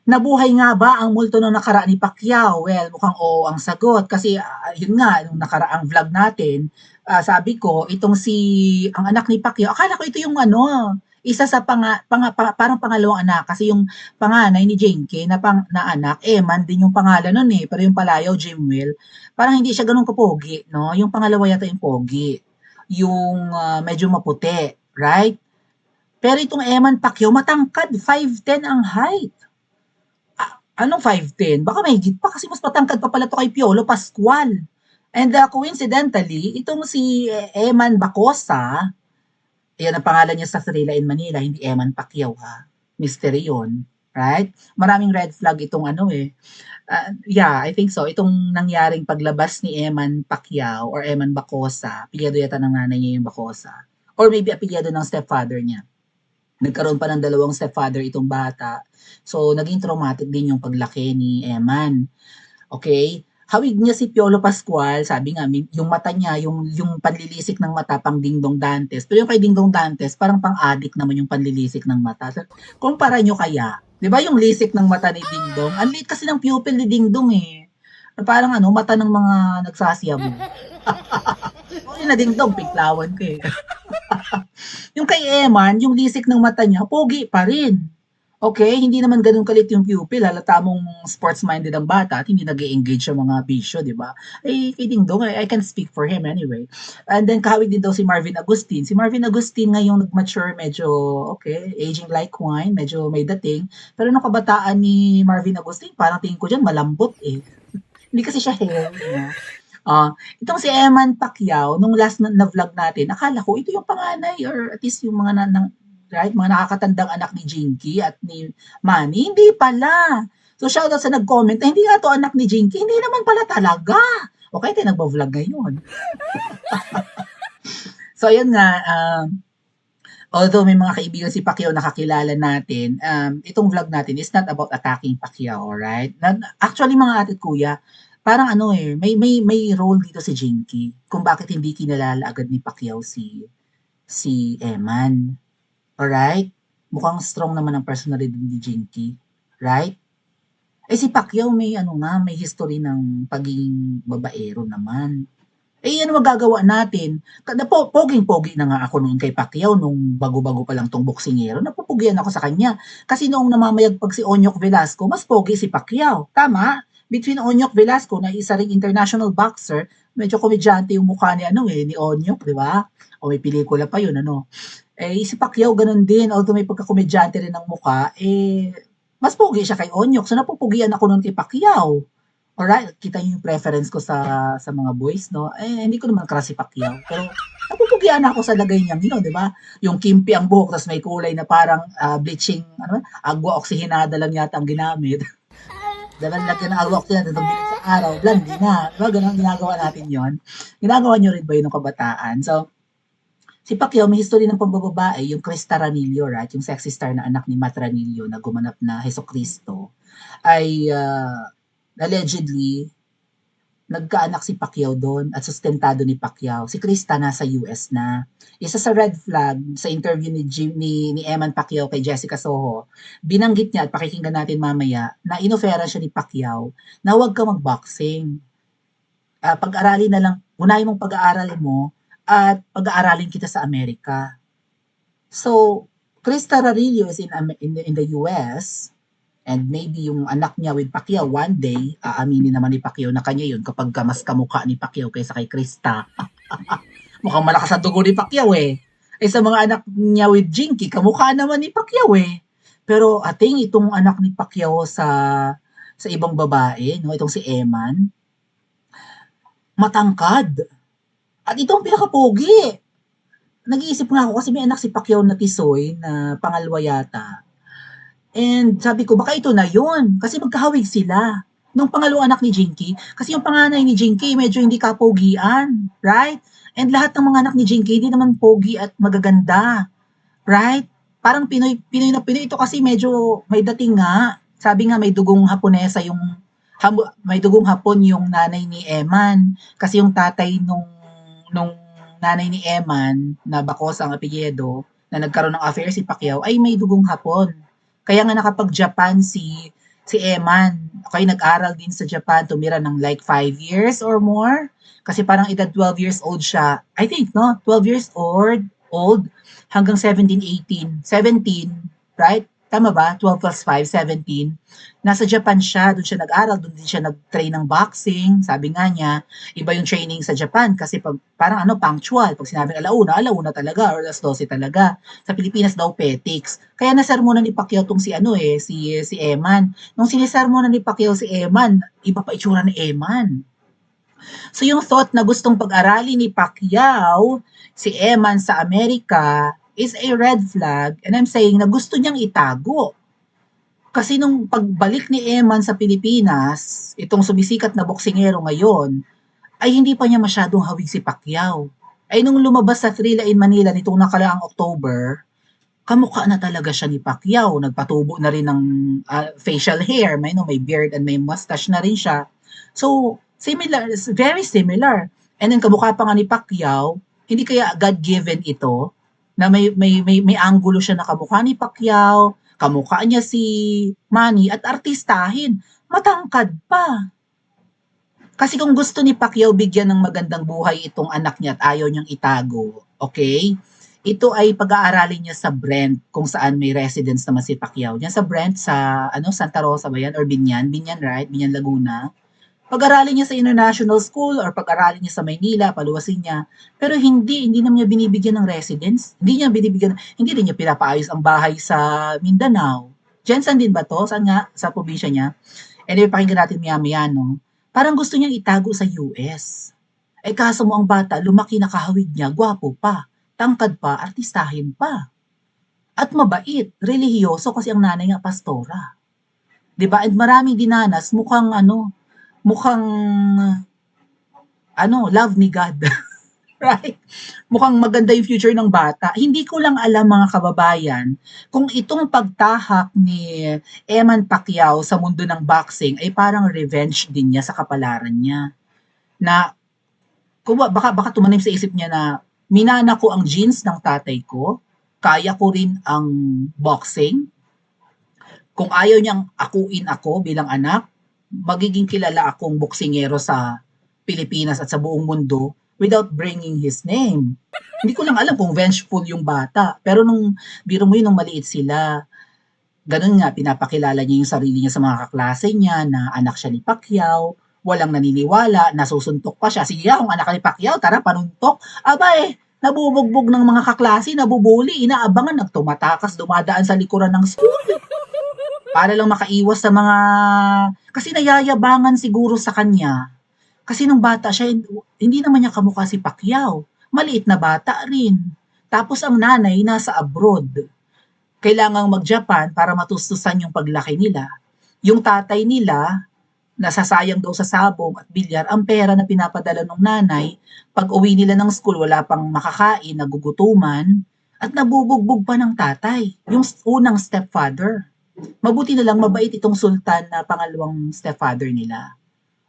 Nabuhay nga ba ang multo nung nakaraan ni Pacquiao? Well, mukhang oo ang sagot kasi yun nga, nung nakaraang vlog natin, sabi ko, ang anak ni Pacquiao, akala ko ito yung ano, isa sa parang pangalawang anak kasi yung panganay ni Jinky na anak, Eman din yung pangalan nun eh, pero yung palayaw, Jimwell, parang hindi siya ganun kapogi, no? Yung pangalawa yata yung pogi, yung medyo maputi, right? Pero itong Eman Pacquiao, matangkad, 5'10" ang height. Anong 5'10"? Baka mahigit pa kasi mas matangkad pa pala 'to kay Piolo Pascual. And coincidentally, itong si Eman Bacosa, yan ang pangalan niya sa Sarila in Manila, hindi Eman Pacquiao ha. Mystery yun, right? Maraming red flag itong ano eh. Yeah, I think so. Itong nangyaring paglabas ni Eman Pacquiao or Eman Bacosa, apelyido yata ng nanay niya yung Bacosa. Or maybe apelyido ng stepfather niya. Nagkaroon pa ng dalawang stepfather itong bata. So, naging traumatic din yung paglaki ni Eman. Okay? Hawig niya si Piolo Pascual, sabi nga, yung mata niya, yung panlilisik ng mata, pang Dingdong Dantes. Pero yung kay Dingdong Dantes, parang pang-addict naman yung panlilisik ng mata. Kumpara nyo kaya, di ba yung lisik ng mata ni Dingdong? Ang liit kasi ng pupil ni Dingdong eh. Parang ano, mata ng mga nagsasiyabu. O yun na Dingdong, piklawan ko eh. Yung kay Eman, yung lisik ng mata niya, pogi pa rin. Okay, hindi naman gano'n kalit yung pupil, halata mong sports-minded ang bata at hindi nag-e-engage sa mga bisyo, 'di ba? Eh, kay Dingdong, I can speak for him anyway. And then kahawig din daw si Marvin Agustin. Si Marvin Agustin ngayong nag-mature, medyo okay, aging like wine, medyo may dating. Pero nung kabataan ni Marvin Agustin, parang tingin ko diyan malambot eh. Hindi kasi siya hairy, no? Itong si Eman Pacquiao, nung last na vlog natin, akala ko ito yung panganay or at least yung mga right, mga nakakatandang anak ni Jinky at ni Manny. Hindi pala. So shoutout sa nag-comment na hindi nga to anak ni Jinky. Hindi naman pala talaga. Okay, tayo nagbo-vlog ngayon. So ayun nga, although may mga kaibigan si Pacquiao nakakilala natin, itong vlog natin is not about attacking Pacquiao, alright? Actually mga ate at kuya, parang ano eh, may role dito si Jinky kung bakit hindi kinalala agad ni Pacquiao si Eman. Alright? Mukhang strong naman ang personalidad ni Jinky, right? Eh si Pacquiao may ano na, may history ng pagiging babaero naman. Eh ano magagawa natin? Poging-pogi na nga ako noon kay Pacquiao nung bago-bago pa lang tong boksingero. Napupugian ako sa kanya. Kasi noong namamayagpag si Onyok Velasco, mas pogi si Pacquiao. Tama? Between Onyok Velasco na isa ring international boxer, medyo komedyante yung mukha ni ano eh, ni Onyok, di ba? O may pelikula pa yun, ano? Eh, si Pacquiao ganun din, although may pagkakomedyante rin ng mukha, eh, mas pogi siya kay Onyok. So, napupugian ako nun kay Pacquiao. Alright, kita niyo yung preference ko sa mga boys, no? Eh, hindi ko naman crush si Pacquiao. Pero, napupugian ako sa lagay niyang, di ba? Yung kimpi ang buhok, tapos may kulay na parang bleaching, agwa oksihenada lang yata ang ginamit. Dahil lagyan ng agwa oksihenada, itong sa araw, blandi na. Diba, ganun ginagawa natin yon. Ginagawa niyo rin ba yun ng kabataan? So, si Pacquiao may history ng pambababae, yung Krista Ranillo, right? Yung sexy star na anak ni Matt Ranillo na gumanap na Jesucristo, ay allegedly nagkaanak si Pacquiao doon at sustentado ni Pacquiao. Si Krista nasa US na. Isa sa red flag sa interview ni Eman Pacquiao kay Jessica Soho, binanggit niya at pakikinggan natin mamaya na inofera siya ni Pacquiao na huwag ka mag-boxing. Pag-aralin na lang, unahin mong pag-aaral mo at pag-aaralin kita sa Amerika. So, Krista Rarillo is in the US and maybe yung anak niya with Pacquiao one day, aaminin naman ni Pacquiao na kanya yun kapag mas kamukha ni Pacquiao kaysa kay Krista. Mukhang malakas ang dugo ni Pacquiao eh. Eh sa mga anak niya with Jinky, kamukha naman ni Pacquiao eh. Pero ating itong anak ni Pacquiao sa ibang babae, no, itong si Eman, matangkad. At ito ang pinaka-pogi. Nag-iisip nga ako kasi may anak si Pacquiao na tisoy na pangalawa yata. And sabi ko, baka ito na yun. Kasi magkahawig sila. Nung pangalawang anak ni Jinky, kasi yung panganay ni Jinky medyo hindi kapogian. Right? And lahat ng mga anak ni Jinky hindi naman pogi at magaganda. Right? Parang Pinoy na Pinoy. Ito kasi medyo may dating nga. Sabi nga may dugong Haponesa may dugong Hapon yung nanay ni Eman. Kasi yung tatay nung nanay ni Eman, na Bacosa ang apelyido, na nagkaroon ng affair si Pacquiao, ay may dugong Hapon. Kaya nga nakapag-Japan si Si Eman, okay, nag-aral din sa Japan, tumira ng like 5 years or more. Kasi parang edad 12 years old siya. I think, no? 12 years old hanggang 17, 18, 17, right? Tama ba? 12 plus 5, 17. Nasa Japan siya, doon siya nag-aral, doon din siya nag-train ng boxing. Sabi nga niya, iba yung training sa Japan kasi parang ano, punctual. Pag sinabing alauna, alauna talaga or alas 12 talaga. Sa Pilipinas daw, petics. Kaya nasermonan ni Pacquiao tong si ano si Eman. Nung sinisermonan ni Pacquiao si Eman, iba pa itsura ni Eman. So yung thought na gustong pag-aralin ni Pacquiao si Eman sa Amerika is a red flag, and I'm saying na gusto niyang itago. Kasi nung pagbalik ni Eman sa Pilipinas, itong sumisikat na boksingero ngayon, ay hindi pa niya masyadong hawig si Pacquiao. Ay nung lumabas sa Thrilla in Manila nitong nakaraang October, kamukha na talaga siya ni Pacquiao. Nagpatubo na rin ng facial hair, may beard and may mustache na rin siya. So, similar, very similar. And then kamukha pa nga ni Pacquiao, hindi kaya God-given ito na may angulo siya na kamukha ni Pacquiao, kamukha niya si Manny at artistahin. Matangkad pa. Kasi kung gusto ni Pacquiao bigyan ng magandang buhay itong anak niya at ayaw niyang itago, okay? Ito ay pag-aaralin niya sa Brent kung saan may residence naman si Pacquiao. Diyan sa Brent sa Santa Rosa ba yan or Binyan? Binyan, right? Binyan, Laguna. Pag-aralin niya sa international school or pag-aralin niya sa Maynila, paluwasin niya. Pero hindi naman niya binibigyan ng residence. Hindi rin niya pinapaayos ang bahay sa Mindanao. Jensen din ba to? Saan nga? Sa probinsya niya? Anyway, pakinggan natin maya-maya, no? Parang gusto niyang itago sa US. Eh kaso mo ang bata, lumaki na kahawig niya, gwapo pa, tangkad pa, artistahin pa. At mabait, relihiyoso kasi ang nanay nga pastora. 'Di ba? And maraming dinanas, mukhang love ni God. Right? Mukhang maganda yung future ng bata. Hindi ko lang alam mga kababayan kung itong pagtahak ni Eman Pacquiao sa mundo ng boxing ay parang revenge din niya sa kapalaran niya. Na kung baka tumanim sa isip niya na minana ko ang genes ng tatay ko, kaya ko rin ang boxing. Kung ayaw niyang akuin ako bilang anak, magiging kilala akong boksingero sa Pilipinas at sa buong mundo without bringing his name. Hindi ko lang alam kung vengeful yung bata. Pero biro mo yun, nung maliit sila, ganun nga, pinapakilala niya yung sarili niya sa mga kaklase niya na anak siya ni Pacquiao, walang naniniwala, nasusuntok pa siya. Sige kung anak ni Pacquiao, tara, panuntok. Aba nabubugbog ng mga kaklase, nabubuli, inaabangan, nagtumatakas, dumadaan sa likuran ng school para lang makaiwas sa mga kasi nayayabangan siguro sa kanya. Kasi nung bata siya, hindi naman niya kamukha si Pacquiao. Maliit na bata rin. Tapos ang nanay nasa abroad. Kailangang mag-Japan para matustusan yung paglaki nila. Yung tatay nila, nasasayang daw sa sabong at bilyar, ang pera na pinapadala ng nanay, pag uwi nila ng school, wala pang makakain, nagugutuman, at nabubugbog pa ng tatay, yung unang stepfather. Mabuti na lang mabait itong sultan na pangalawang stepfather nila.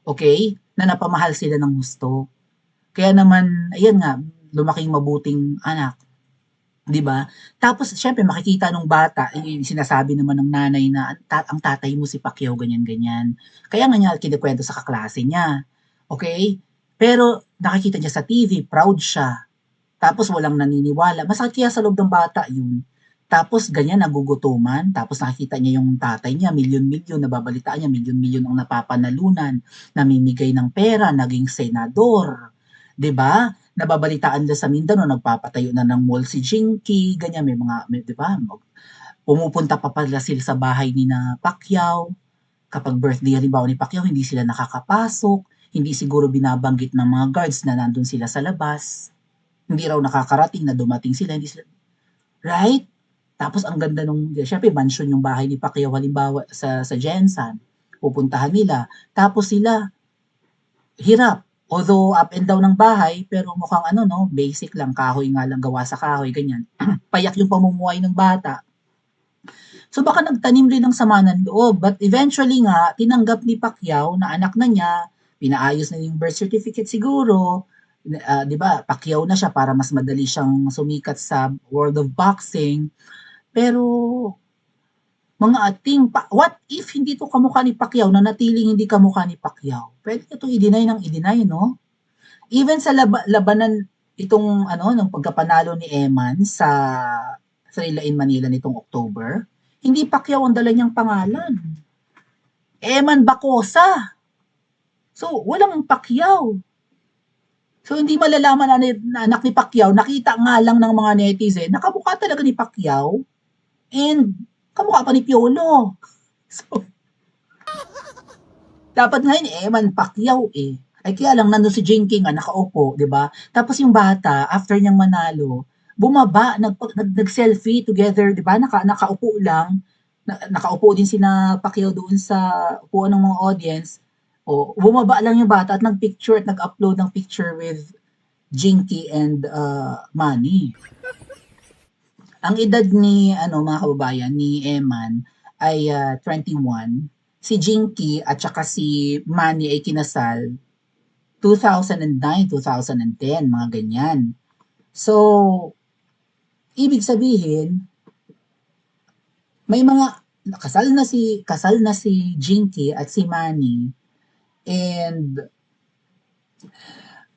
Okay? Na napamahal sila ng gusto. Kaya naman, ayan nga, lumaking mabuting anak. 'Di ba? Tapos syempre makikita nung bata, sinasabi naman ng nanay na ang tatay mo si Pacquiao ganyan-ganyan. Kaya nga niya kinukuwento sa kaklase niya. Okay? Pero nakikita niya sa TV, proud siya. Tapos walang naniniwala. Masakit kaya sa loob ng bata yun. Tapos ganyan nagugutuman, tapos nakikita niya yung tatay niya, milyon-milyon, nababalitaan niya, milyon-milyon ang napapanalunan, namimigay ng pera, naging senador, 'di ba? Nababalitaan nila sa Mindanao, nagpapatayo na ng mall si Jinky, ganyan, 'di ba? Pumupunta pa pala sila sa bahay ni na Pacquiao. Kapag birthday halimbawa ni Pacquiao, hindi sila nakakapasok, hindi siguro binabanggit ng mga guards na nandun sila sa labas. Hindi raw nakakarating na dumating sila, hindi sila, right? Tapos ang ganda syempre mansion yung bahay ni Pacquiao halimbawa sa Jensan, pupuntahan nila. Tapos sila, hirap. Although up and down ng bahay, pero mukhang basic lang, kahoy nga lang, gawa sa kahoy, ganyan. Payak yung pamumuhay ng bata. So baka nagtanim rin ng sama ng loob. But eventually nga, tinanggap ni Pacquiao na anak na niya, pinaayos na yung birth certificate siguro, 'di ba? Pacquiao na siya para mas madali siyang sumikat sa world of boxing. Pero mga ating what if hindi 'to kamukha ni Pacquiao, nanatiling hindi kamukha ni Pacquiao? Puwede niyo 'tong i-deny ng i-deny 'no? Even sa labanan itong ano, ng pagkapanalo ni Eman sa Rilain, Manila nitong October, hindi Pacquiao ang dala niyang pangalan, Eman Bacosa. So, walang Pacquiao. So, hindi malalaman na anak ni Pacquiao, nakita nga lang ng mga netizen na kamukha talaga ni Pacquiao and kamukha pa ni Piolo. So, dapat ngayon Eman Pacquiao eh. Ay kaya lang nandun si Jinky nga nakaupo, 'di ba? Tapos yung bata after niyang manalo, bumaba, nag-selfie together, 'di ba? Nakaupo lang. Nakaupo din sina Pacquiao doon sa upuan ng mga audience. O, bumaba lang yung bata at nag-picture at nag-upload ng picture with Jinky and Manny. Ang edad ni ano mga kababayan ni Eman ay 21. Si Jinky at saka si Manny ay kinasal 2009, 2010, mga ganyan. So, ibig sabihin, may mga kasal na si Jinky at si Manny and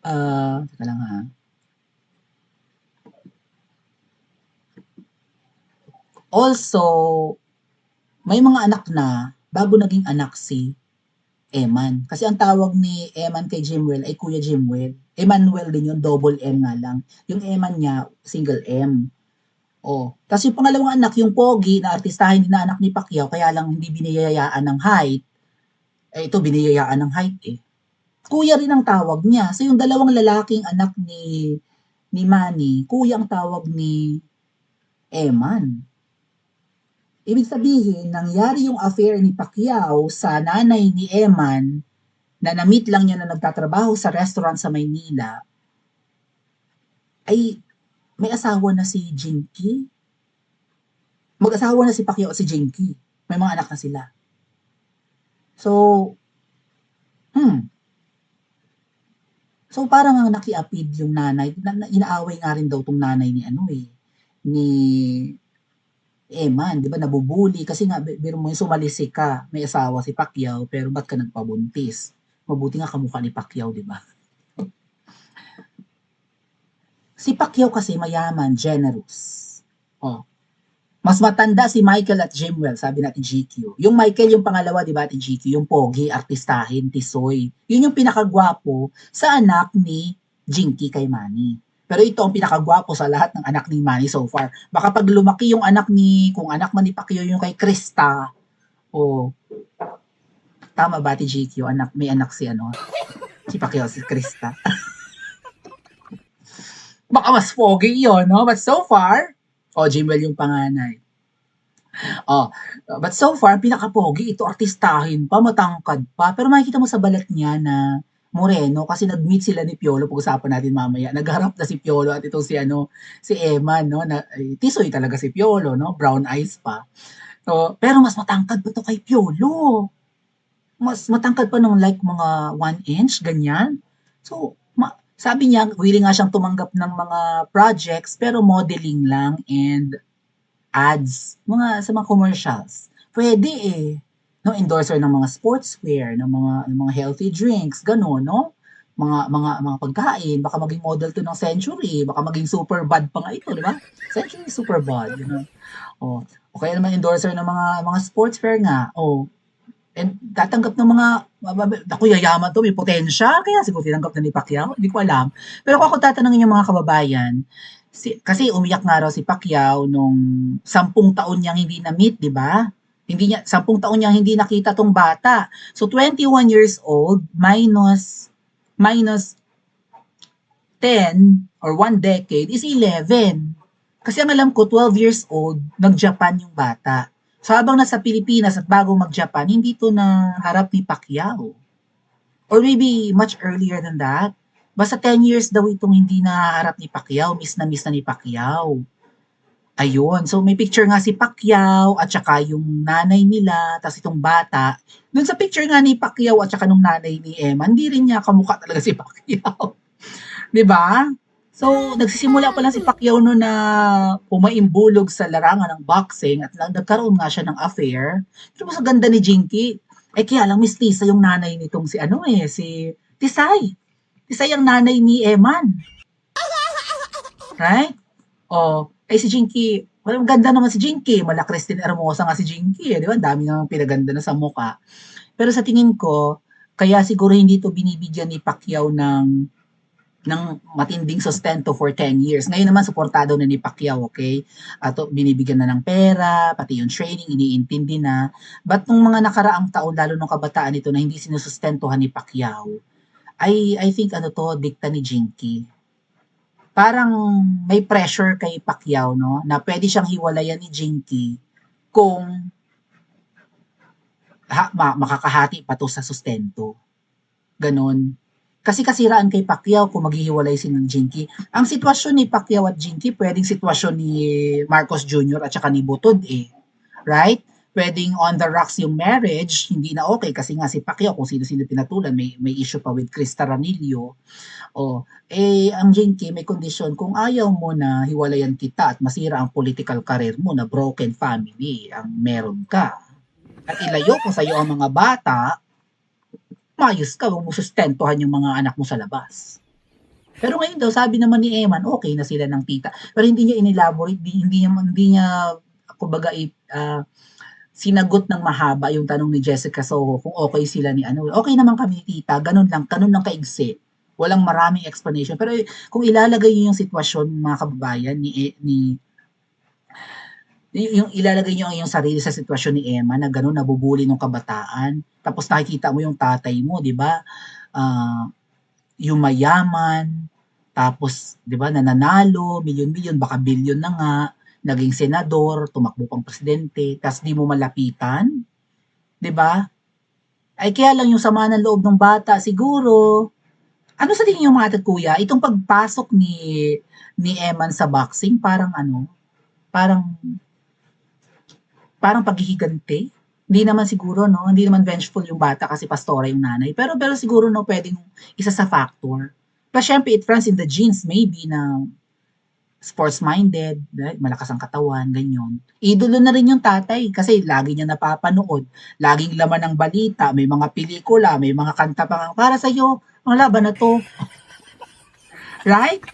teka lang ha. Also, may mga anak na bago naging anak si Eman. Kasi ang tawag ni Eman kay Jimwell ay Kuya Jimwell. Emmanuel din yun, double M nga lang. Yung Eman niya, single M. Oh. Tapos yung pangalawang anak, yung Pogi, na artistahin din na anak ni Pacquiao, kaya lang hindi biniyayaan ng height. Eh, ito, biniyayaan ng height eh. Kuya rin ang tawag niya. So yung dalawang lalaking anak ni Manny, kuya ang tawag ni Eman. Ibig sabihin, nangyari yung affair ni Pacquiao sa nanay ni Eman na na-meet lang niya na nagtatrabaho sa restaurant sa Maynila, ay may asawa na si Jinky. Mag-asawa na si Pacquiao at si Jinky. May mga anak na sila. So, So parang ang nakiapid yung nanay, inaaway nga rin daw tong nanay ni ano eh, ni Eman, 'di ba nabubuli kasi nga biro mo sumalisik ka, may asawa si Pacquiao pero ba't ka nagpabuntis? Mabuti nga kamukha ni Pacquiao, 'di ba? Si Pacquiao kasi mayaman, generous. Oh, mas matanda si Michael at Jimwell, sabi natin GQ. Yung Michael yung pangalawa, 'di ba, Ate GQ, yung pogi, artistahin, tisoy. Yun yung pinakagwapo sa anak ni Jinky kay Manny. Pero ito ang pinakagwapo sa lahat ng anak ni Manny so far. Baka pag lumaki yung anak ni, kung anak man ni Pacquiao yung kay Krista, o tama ba Ate GQ, anak, may anak si ano, si Pacquiao, si Krista. Baka mas pogi yun, no? But so far, Jimwell yung panganay. Oh, but so far, pinaka-pogi ito, artistahin pa, matangkad pa. Pero makikita mo sa balat niya na moreno kasi nag-meet sila ni Piolo, pag-usapan natin mamaya. Nagharap na si Piolo at itong si ano, si Eman, no? Na, tisoy talaga si Piolo, no? Brown eyes pa. So, pero mas matangkad pa to kay Piolo. Mas matangkad pa nung like mga 1 inch, ganyan. So, sabi niya, willing nga siyang tumanggap ng mga projects, pero modeling lang and ads, sa mga commercials. Pwede eh. No, endorser ng mga sportswear, ng mga healthy drinks, gano'n, no? Mga pagkain, baka maging model to ng Century, baka maging super bad pa nga ito, di ba? Century super bad, you know? Oh, o kaya naman endorser ng mga sportswear nga. Oh, and tatanggap ng mga naku, yayaman to, may potential, kaya siguro tinanggap na ni Pacquiao, hindi ko alam. Pero kung ako tatanungin yung mga kababayan, kasi umiyak nga raw si Pacquiao nung 10 taon niyang hindi na-meet, di ba? 10 taon niyang hindi nakita tong bata. So 21 years old minus 10 or 1 decade is 11. Kasi ang alam ko, 12 years old, nag-Japan yung bata. So habang nasa Pilipinas at bago mag-Japan, hindi to na harap ni Pacquiao. Or maybe much earlier than that. Basta 10 years daw itong hindi naharap ni Pacquiao, miss na ni Pacquiao. Ayun, so may picture nga si Pacquiao at saka yung nanay nila, tapos itong bata. Dun sa picture nga ni Pacquiao at saka nung nanay ni Emma, hindi rin niya kamukha talaga si Pacquiao. 'Di ba? So, nagsisimula pa lang si Pacquiao no na pumaimbulog sa larangan ng boxing at nagkaroon nga siya ng affair. Pero mas ganda ni Jinky. Eh kaya lang mistisa yung nanay nitong si ano eh, si Tisay. Tisay ang nanay ni Eman. Right? Oh, eh si Jinky, well, ganda naman si Jinky. Mala Christine Hermosa nga si Jinky eh, di ba? Dami nang pinaganda na sa mukha. Pero sa tingin ko, kaya siguro hindi to binibigyan ni Pacquiao ng matinding sustento for 10 years. Ngayon naman, suportado na ni Pacquiao, okay? At binibigyan na ng pera, pati yung training, iniintindi na. But nung mga nakaraang taon, lalo nung kabataan nito na hindi sinusustentuhan ni Pacquiao, I think ano to, dikta ni Jinky. Parang may pressure kay Pacquiao, no? Na pwede siyang hiwalayan ni Jinky kung makakahati pa to sa sustento. Ganon. Kasi kasiraan kay Pacquiao kung maghihiwalay si ng Jinky. Ang sitwasyon ni Pacquiao at Jinky, pwedeng sitwasyon ni Marcos Jr. at saka ni Butod eh. Right? Pwedeng on the rocks yung marriage, hindi na okay kasi nga si Pacquiao kung sino-sino pinatulan, may issue pa with Chris Taranillo. O, eh, ang Jinky may kondisyon, kung ayaw mo na hiwalayan kita at masira ang political career mo na broken family ang meron ka, at ilayo ko sa iyo ang mga bata, mayos ka, huwag mo sustentuhan yung mga anak mo sa labas. Pero ngayon daw, sabi naman ni Eman, okay na sila ng tita. Pero hindi niya inelaborate, hindi niya kumbaga, sinagot ng mahaba yung tanong ni Jessica Soho kung okay sila ni ano. Okay naman kami ni tita, ganun lang kaigsi. Walang maraming explanation. Pero kung ilalagay niyo yung sitwasyon, mga kababayan, yung ilalagay niyo ang iyong sarili sa sitwasyon ni Emma na gano'n, nabubuli nung kabataan. Tapos nakikita mo yung tatay mo, 'di ba? Yung mayaman, tapos 'di ba nananalo, milyon-milyon, baka bilyon na nga, naging senador, tumakbo pang presidente, tapos di mo malapitan, 'di ba? Ay kaya lang yung sama ng loob ng bata siguro. Ano sa tingin niyo mga ate at kuya, itong pagpasok ni Eman sa boxing parang ano, parang parang paghihiganti. Hindi naman siguro, no? Hindi naman vengeful yung bata kasi pastora yung nanay. Pero siguro, no, pwedeng isa sa factor. Pero syempre, it runs in the genes, maybe, na sports-minded, right? Malakas ang katawan, ganyan. Idolo na rin yung tatay kasi lagi niya napapanood. Laging laman ng balita, may mga pelikula, may mga kanta pa. Para sa'yo, ang laban na to. Right?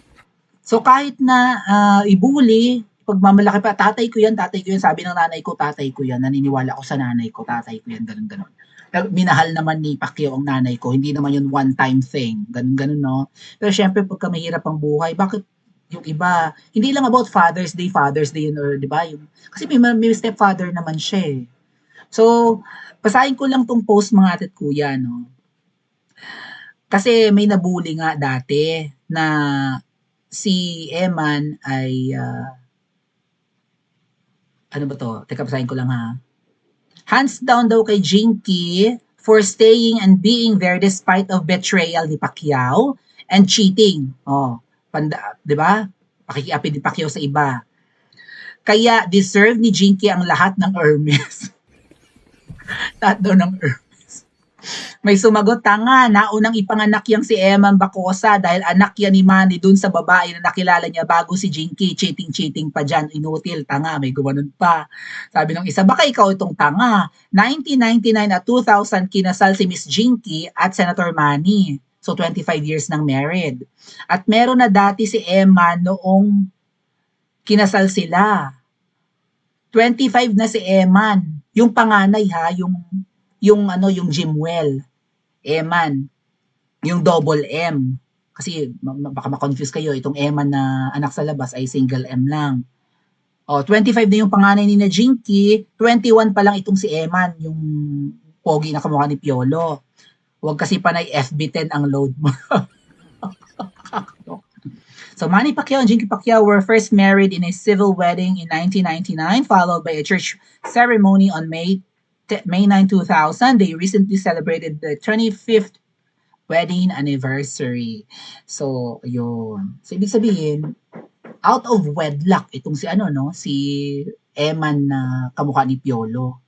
So kahit na ibuli, pagmamalaki pa, tatay ko yan, sabi ng nanay ko, tatay ko yan, naniniwala ako sa nanay ko, tatay ko yan, ganun. Minahal naman ni Pacquiao ang nanay ko, hindi naman yun one-time thing, ganun, no? Pero syempre, pagka mahirap ang buhay, bakit yung iba, hindi lang about Father's Day yun, or di ba? Kasi may stepfather naman siya eh. So, basahin ko lang tong post mga atit kuya, no? Kasi may nabuli nga dati na si Eman ay ano ba to? Teka, basahin ko lang ha. Hands down daw kay Jinky for staying and being there despite of betrayal ni Pacquiao and cheating. Oh, 'di ba? Pakikiapid ni Pacquiao sa iba. Kaya deserve ni Jinky ang lahat ng Hermes. Lahat daw ng Hermes. May sumagot, tanga, naunang ipanganak yang si Eman Bacosa dahil anak yan ni Manny dun sa babae na nakilala niya bago si Jinky. Cheating pa dyan, inutil, tanga, may gumanon pa. Sabi ng isa, baka ikaw itong tanga. 1999 at 2000 kinasal si Miss Jinky at Senator Manny. So 25 years nang married. At meron na dati si Eman noong kinasal sila. 25 na si Eman. Yung panganay ha, yung Jimwell. Eman, yung double M. Kasi baka ma-confuse kayo, itong Eman na anak sa labas ay single M lang. O, 25 na yung panganay ni na Jinky, 21 pa lang itong si Eman, yung pogi na kamukha ni Piolo. Huwag kasi panay FB10 ang load mo. So, Manny Pacquiao and Jinky Pacquiao were first married in a civil wedding in 1999, followed by a church ceremony on May 9, 2000. They recently celebrated the 25th wedding anniversary. So, yun. So, ibig sabihin, out of wedlock itong si Eman na kamukha ni Piolo.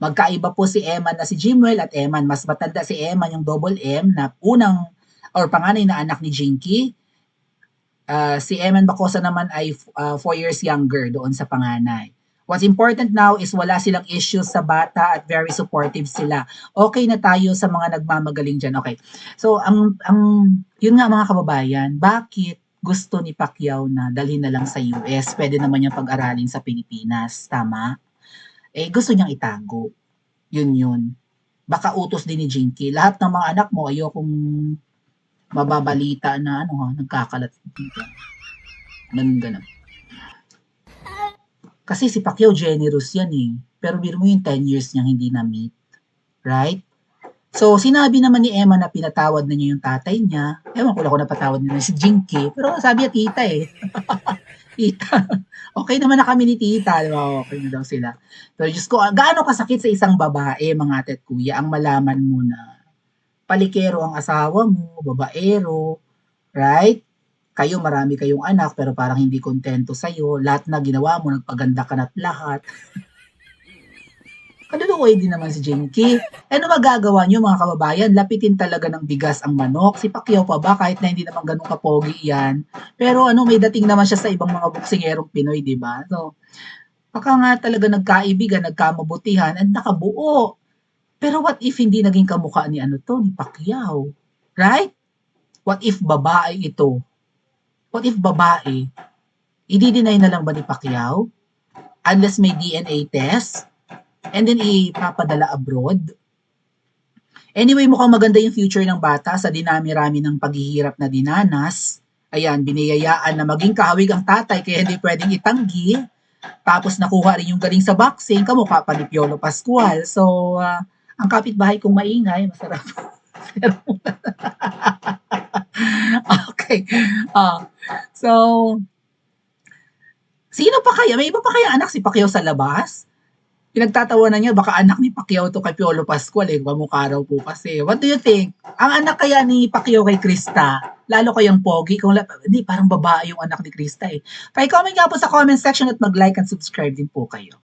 Magkaiba po si Eman na si Jimwell at Eman. Mas matanda si Eman yung double M na unang or panganay na anak ni Jinky. Si Eman Bacosa naman ay 4 years younger doon sa panganay. What's important now is wala silang issues sa bata at very supportive sila. Okay na tayo sa mga nagmamagaling dyan. Okay. So, yun nga mga kababayan, bakit gusto ni Pacquiao na dalhin na lang sa US? Pwede naman niyang pag-aralin sa Pilipinas. Tama? Gusto niyang itago. Yun. Baka utos din ni Jinky. Lahat ng mga anak mo, ayokong mababalita na nagkakalat dito. Ganun. Kasi si Pacquiao generous yan eh. Pero biro mo yung 10 years niyang hindi na-meet. Right? So, sinabi naman ni Emma na pinatawad na niya yung tatay niya. Ewan ko lang kung napatawad niya si Jinky. Pero sabi niya tita eh. Tita. Okay naman na kami ni tita. Diba? Okay na daw sila. Pero Diyos ko, gaano kasakit sa isang babae, mga ate at kuya, ang malaman mo na palikero ang asawa mo, babaero, right? Kayo, marami kayong anak, pero parang hindi kontento sa'yo. Lahat na ginawa mo, nagpaganda ka na't lahat. Kaluluway din naman si Jinky. Ano magagawa niyo mga kababayan? Lapitin talaga ng bigas ang manok. Si Pacquiao pa ba? Kahit na hindi naman ganun kapogi yan. Pero may dating naman siya sa ibang mga boksingerong Pinoy, di ba? So, baka nga talaga nagkaibigan, nagkamabutihan, at nakabuo. Pero what if hindi naging kamukha ni ni Pacquiao? Right? What if babae ito? What if babae? I-deny na lang ba ni Pacquiao? Unless may DNA test? And then ipapadala abroad? Anyway, mukhang maganda yung future ng bata sa dinami-rami ng paghihirap na dinanas. Ayan, biniyayaan na maging kahawig ang tatay kaya hindi pwedeng itanggi. Tapos nakuha rin yung galing sa boxing, kamukha pa ni Piolo Pascual. So, ang kapitbahay kong maingay, masarap. Okay. So, sino pa kaya? May iba pa kaya anak si Pacquiao sa labas? Pinagtatawanan niya, baka anak ni Pacquiao to kay Piolo Pascual kamukha raw po kasi. What do you think? Ang anak kaya ni Pacquiao kay Krista, lalo kayang pogi, hindi, parang babae yung anak ni Krista eh. Pa-comment nga po sa comment section at mag-like and subscribe din po kayo.